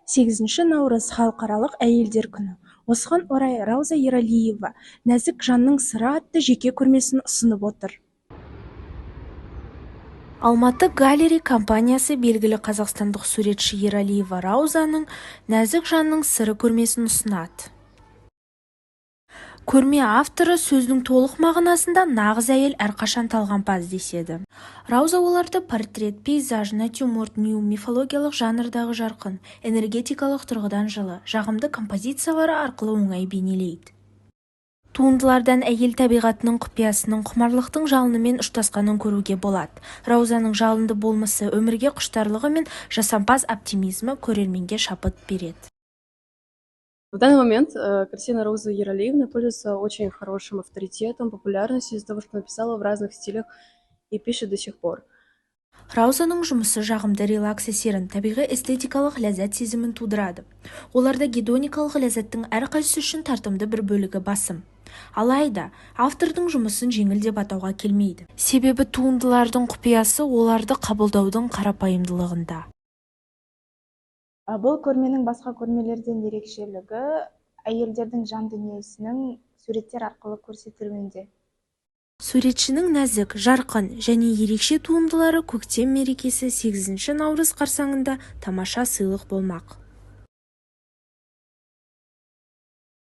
8 наурыз халықаралық әйелдер күні. Осыған орай Рауза Ералиева «Нәзік жанның сыры» атты жеке көрмесін ұсынып отыр. Алматы Галери компаниясы белгілі қазақстандық суретші Ералиева Раузаның «Нәзік жанның сыры» көрмесін ұсынады. Көрме авторы сөздің толық мағынасында нағыз әйел әрқашан талғампаз деседі. Рауза оларды портрет, пейзаж, натюрморт, мифологиялық жанрдағы жарқын, энергетикалық тұрғыдан жылы, жағымды композициялары арқылы оңай бейнелейді. Туындылардан әйел табиғатының құпиясының, құмарлықтың жалынымен ұштасқанын көруге болады. Раузаның жалынды болмысы, өмірге құштарлығы мен жасампаз оптимизмі көрерменге шабыт береді. В данный момент картина Раузы Ералиевны пользуется очень хорошим авторитетом, популярностью из-за того, что написала в разных стилях и пишет до сих пор. Раузаның жұмысы жағымды релакс әсерін, табиғи эстетикалық ләззат сезімін тудырады. Оларда гедоникалық ләззаттың әрқайсысы үшін тартымды бір бөлігі басым. Алайда, автордың жұмысын жеңіл деп атауға келмейді. Себебі туындылардың құпиясы оларды қабылдаудың қарапайымдылығында. Бұл көрменің басқа көрмелерден ерекшелігі әйелдердің жан дүниесінің суреттер арқылы көрсетілуінде. Суретшінің нәзік, жарқын және ерекше туындылары көктем мерекесі 8 наурыз қарсаңында тамаша сыйлық болмақ.